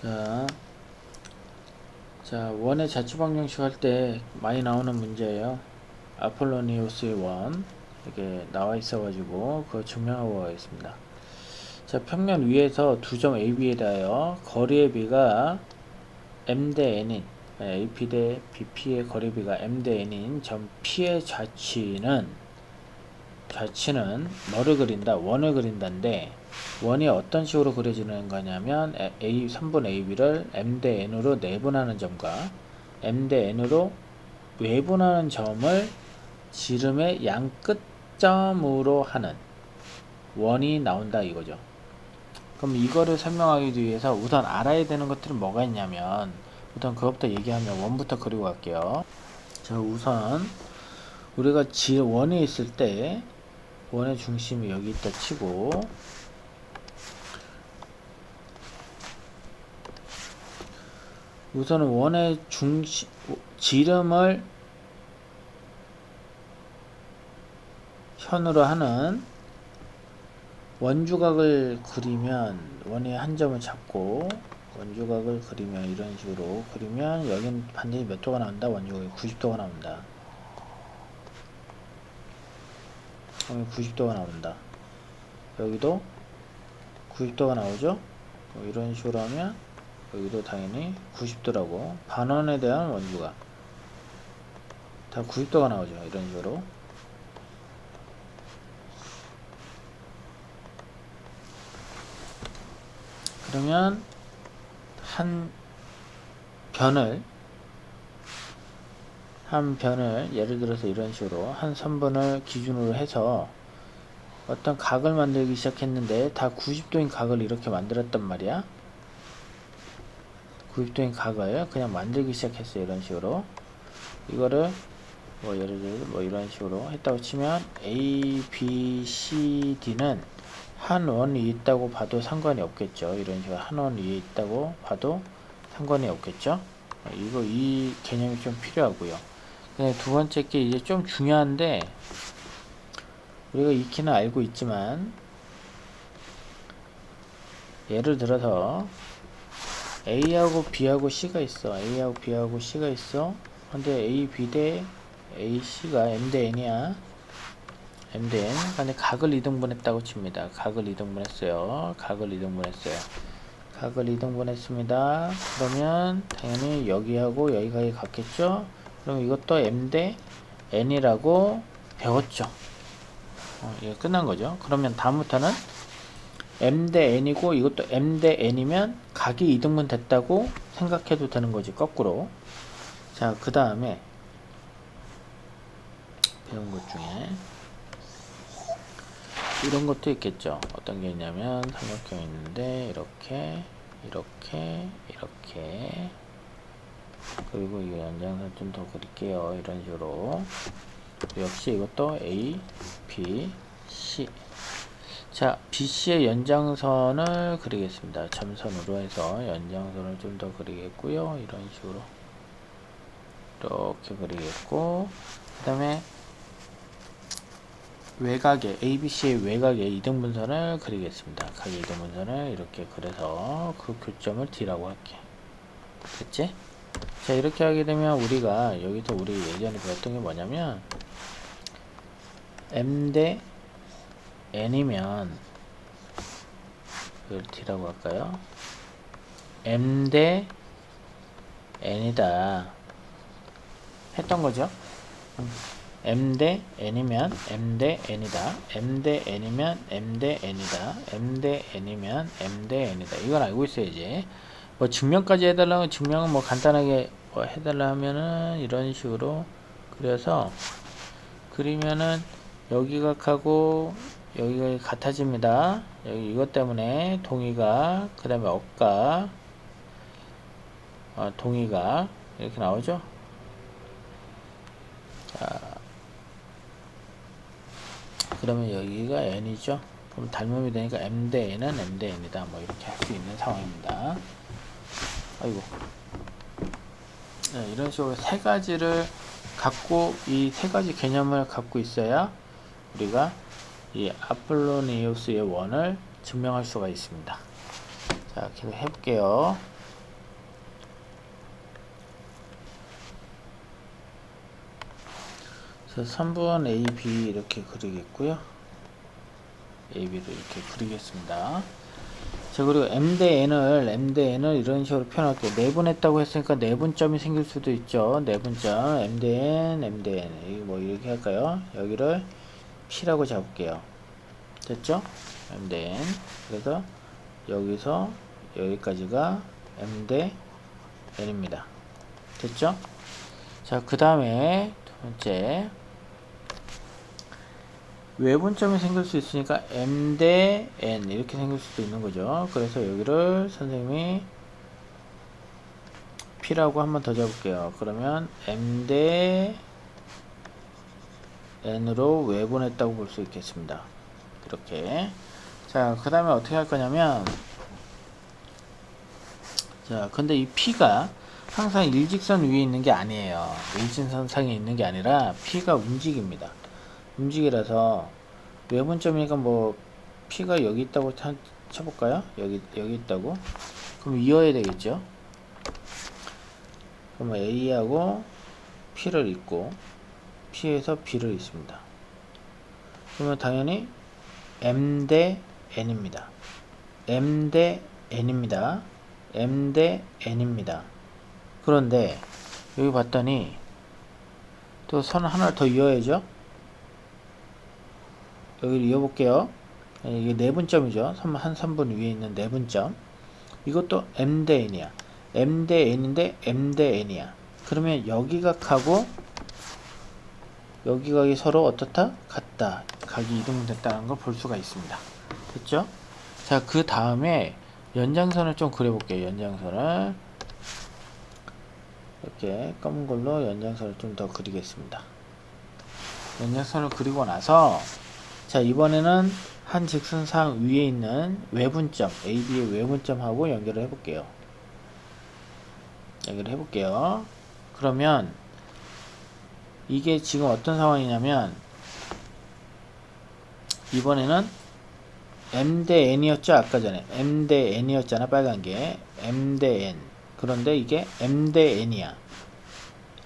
자, 원의 자취방정식 할 때 많이 나오는 문제예요. 아폴로니우스의 원 이렇게 나와 있어가지고 그거 증명하고 가겠습니다. 자, 평면 위에서 두 점 AB에 대하여 거리의 비가 M 대 N인 AP 대 BP의 거리비가 M 대 N인 점 P의 좌치는 뭐를 그린다? 원을 그린다인데 원이 어떤 식으로 그려지는 거냐면 3분 AB를 M 대 N으로 내분하는 점과 M 대 N으로 외분하는 점을 지름의 양 끝점으로 하는 원이 나온다 이거죠. 그럼 이거를 설명하기 위해서 우선 알아야 되는 것들은 뭐가 있냐면 우선 그것부터 얘기하면 원부터 그리고 갈게요. 자, 우선 우리가 원이 있을 때 원의 중심이 여기 있다 치고 우선은 원의 지름을 현으로 하는 원주각을 그리면 원의 한 점을 잡고 원주각을 그리면 이런 식으로 그리면 여긴 반드시 몇 도가 나온다? 원주각이 90도가 나온다. 90도가 나온다. 여기도 90도가 나오죠? 이런 식으로 하면 여기도 당연히 90도라고 반원에 대한 원주각 다 90도가 나오죠. 이런 식으로 그러면 한 변을 예를 들어서 이런 식으로 한 선분을 기준으로 해서 어떤 각을 만들기 시작했는데 다 90도인 각을 이렇게 만들었단 말이야. 90도인 각을 그냥 만들기 시작했어요. 이런 식으로 이거를 뭐 예를 들어 뭐 이런 식으로 했다고 치면 A, B, C, D는 한 원 위에 있다고 봐도 상관이 없겠죠. 이런 식으로 한 원 위에 있다고 봐도 상관이 없겠죠. 이 개념이 좀 필요하고요. 두 번째 게 이제 좀 중요한데 우리가 익히는 알고 있지만 예를 들어서 A하고 B하고 C가 있어. A하고 B하고 C가 있어. 근데 A, B 대 A, C가 M 대 N이야. M 대 N. 근데 각을 이등분했다고 칩니다. 각을 이등분했어요. 각을 이등분했습니다. 그러면 당연히 여기하고 여기가 같겠죠? 그럼 이것도 M 대 N이라고 배웠죠. 이게 끝난 거죠. 그러면 다음부터는 M 대 N이고 이것도 M 대 N이면 각이 이등분 됐다고 생각해도 되는 거지. 거꾸로. 자, 그 다음에 배운 것 중에 이런 것도 있겠죠. 어떤 게 있냐면 삼각형이 있는데 이렇게 그리고 이 연장선 좀 더 그릴게요. 이런 식으로 역시 이것도 A, B, C. 자, BC의 연장선을 그리겠습니다. 점선으로 해서 연장선을 좀 더 그리겠고요. 이런 식으로 이렇게 그리겠고 그 다음에 외곽에 ABC의 외곽에 이등분선을 그리겠습니다. 각 이등분선을 이렇게 그려서 그 교점을 D라고 할게. 됐지? 자, 이렇게 하게 되면 우리가 여기서 우리 예전에 배웠던 게 뭐냐면 M 대 N이면 이걸 D라고 할까요? M 대 N이다 했던 거죠. M 대 N이면 M 대 N이다. M 대 N이면 M 대 N이다. M 대 N이면 M 대 N이다. 이건 알고 있어야지. 뭐 증명까지 해달라면 증명은 뭐 간단하게 뭐 해달라 하면은 이런 식으로 그려서 그리면은 여기각하고 여기가 같아집니다. 여기 이것 때문에 동의각 그 다음에 억각 동의각 이렇게 나오죠. 자, 그러면 여기가 N이죠. 그럼 닮음이 되니까 M 대 N은 M 대 N이다. 뭐 이렇게 할 수 있는 상황입니다. 아이고. 네, 이런 식으로 세 가지를 갖고 이 세 가지 개념을 갖고 있어야 우리가 이 아폴로니우스의 원을 증명할 수가 있습니다. 자, 계속 해볼게요. 그래서 3분 AB 이렇게 그리겠고요. AB를 이렇게 그리겠습니다. 자, 그리고 M 대 N을 이런 식으로 표현할게요. 내분했다고 했으니까 내분점이 생길 수도 있죠. 내분점 M 대 N 뭐 이렇게 할까요? 여기를 P라고 잡을게요. 됐죠? M 대 N. 그래서 여기서 여기까지가 M 대 N입니다. 됐죠? 자, 그 다음에 두 번째, 외분점이 생길 수 있으니까 M 대 N 이렇게 생길 수도 있는 거죠. 그래서 여기를 선생님이 P라고 한번 더 잡을게요. 그러면 M 대 N으로 외분했다고 볼 수 있겠습니다. 이렇게. 자, 그 다음에 어떻게 할 거냐면, 자, 근데 이 P가 항상 일직선 위에 있는 게 아니에요. 일직선상에 있는 게 아니라 P가 움직입니다. 움직이라서 외분점이니까 뭐 P가 여기 있다고 쳐볼까요? 여기 있다고. 그럼 이어야 되겠죠. 그러면 A하고 P를 잇고 P에서 B를 잇습니다. 그러면 당연히 M 대 N입니다. M 대 N입니다. M 대 N입니다. 그런데 여기 봤더니 또 선 하나 더 이어야죠. 여기를 이어볼게요. 이게 내분점이죠. 한 3분 위에 있는 내분점. 이것도 M 대 N이야. M 대 N인데 M 대 N이야. 그러면 여기 각하고 여기 각이 서로 어떻다? 같다. 각이 이동됐다는 걸 볼 수가 있습니다. 됐죠? 자, 그 다음에 연장선을 좀 그려볼게요. 연장선을 이렇게 검은 걸로 연장선을 좀 더 그리겠습니다. 연장선을 그리고 나서, 자, 이번에는 한 직선상 위에 있는 외분점, AB의 외분점하고 연결을 해볼게요. 그러면 이게 지금 어떤 상황이냐면, 이번에는 M 대 N이었죠? 아까 전에 M 대 N이었잖아. 빨간 게 M 대 N. 그런데 이게 M 대 N이야.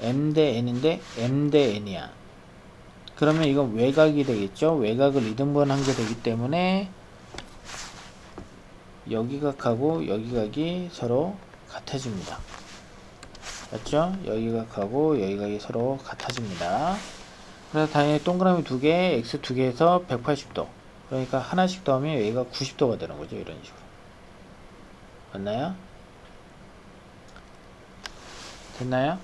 M 대 N인데 M 대 N이야. 그러면 이건 외곽이 되겠죠? 외곽을 이등분 한 게 되기 때문에 여기 각하고 여기 각이 서로 같아집니다. 맞죠? 여기 각하고 여기 각이 서로 같아집니다. 그래서 당연히 동그라미 두 개, X 두 개에서 180도. 그러니까 하나씩 더하면 여기가 90도가 되는 거죠. 이런 식으로. 맞나요? 됐나요?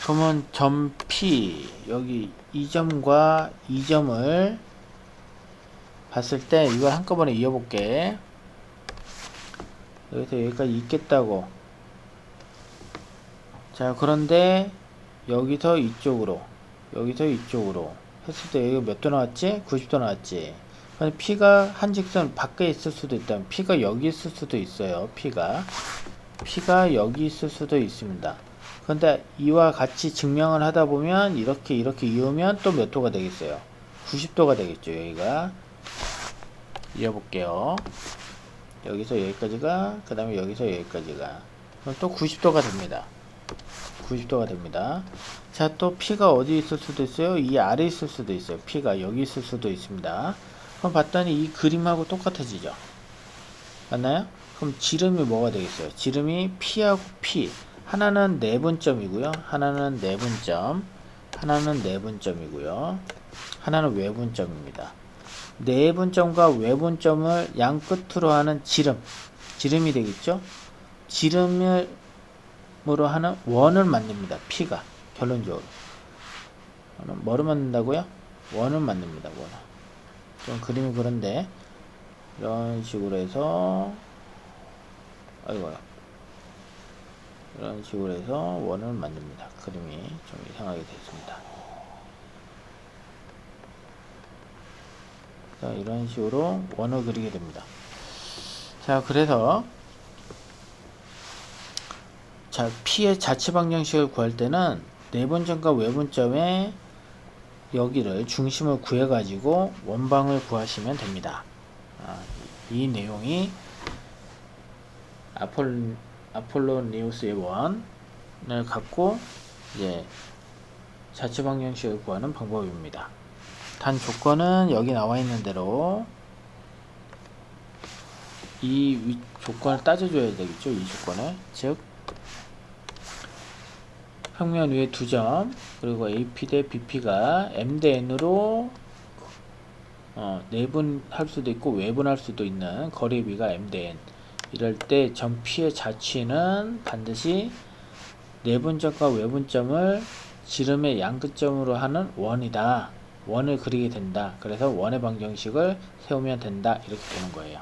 그러면 점 P, 여기 이 점과 이 점을 봤을 때 이걸 한꺼번에 이어볼게. 여기서 여기까지 있겠다고. 자, 그런데 여기서 이쪽으로 했을 때 여기가 몇 도 나왔지? 90도 나왔지. P가 한 직선 밖에 있을 수도 있다. P가 여기 있을 수도 있어요. P가 여기 있을 수도 있습니다. 근데 이와 같이 증명을 하다 보면 이렇게 이으면 또 몇 도가 되겠어요? 90도가 되겠죠. 여기가 이어볼게요. 여기서 여기까지가, 그 다음에 여기서 여기까지가, 그럼 또 90도가 됩니다. 90도가 됩니다. 자, 또 P가 어디 있을 수도 있어요? 이 아래 있을 수도 있어요. P가 여기 있을 수도 있습니다. 그럼 봤더니 이 그림하고 똑같아지죠. 맞나요? 그럼 지름이 뭐가 되겠어요? 지름이 P하고 P. 하나는 내분점이고요. 하나는 내분점이고요. 하나는 외분점입니다. 내분점과 외분점을 양 끝으로 하는 지름이 되겠죠? 지름으로 하는 원을 만듭니다. P가 결론적으로. 뭐를 만든다고요? 원을 만듭니다. 원을. 좀 그림이 그런데 이런 식으로 해서 이런 식으로 해서 원을 만듭니다. 그림이 좀 이상하게 됐습니다. 자, 이런 식으로 원을 그리게 됩니다. 자, 그래서 자, P의 자체 방정식을 구할 때는 내분점과 외분점의 여기를 중심을 구해 가지고 원방을 구하시면 됩니다. 이 내용이 아폴로니우스의 원을 갖고 이제 자체 방정식을 구하는 방법입니다. 단 조건은 여기 나와 있는 대로 이 조건을 따져줘야 되겠죠. 이 조건을. 즉 평면 위에 2점 그리고 AP 대 BP가 M 대 N으로 내분할 수도 있고 외분할 수도 있는 거리비가 M 대 N. 이럴 때 점 P의 자취는 반드시 내분점과 외분점을 지름의 양끝점으로 하는 원이다. 원을 그리게 된다. 그래서 원의 방정식을 세우면 된다. 이렇게 되는 거예요.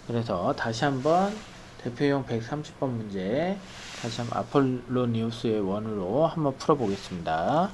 그래서 다시 한번 대표용 130번 문제 다시 한번 아폴로니우스의 원으로 한번 풀어보겠습니다.